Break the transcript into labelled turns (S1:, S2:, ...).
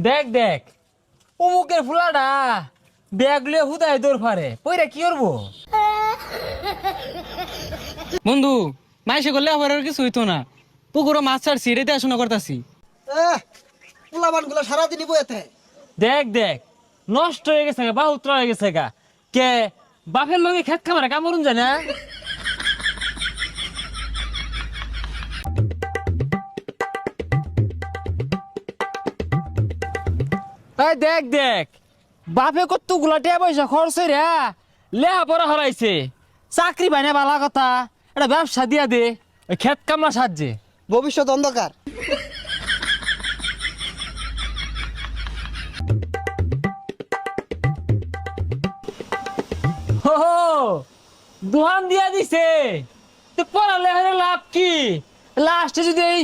S1: দেখ দেখ অমুকের ফুলাটা ব্যাগ লিয়ে হুদায় দৌড় ফারে পইরা কি করবো?
S2: বন্ধু মাইসে করলে আবার আর কিছু হইতো না। পুকুরও মাছ ছাড়ছি, রেতে আসনা করতাছি।
S3: পোলাবান গুলো সারাদিনই বইতে।
S1: দেখ দেখ নষ্ট হয়ে গেছে গা, বাহুত্র হয়ে গেছে গা। কে বাপের লগে খেত খামারে কামড়ুন যায় না? এই দেখ দেখ বাপে কত গুলাটিয়া পয়সা খরচ রে লেহা পড়া হরাইছে, চাকরি পাই না বালা কথা, এটা ব্যবসা দিয়া দে ওই খেত কামলা সাহায্যে।
S3: ভবিষ্যৎ অন্ধকার।
S1: হো দোহান দিয়া দিছে তো পড়ালে লাভ কি? লাস্টে যদি এই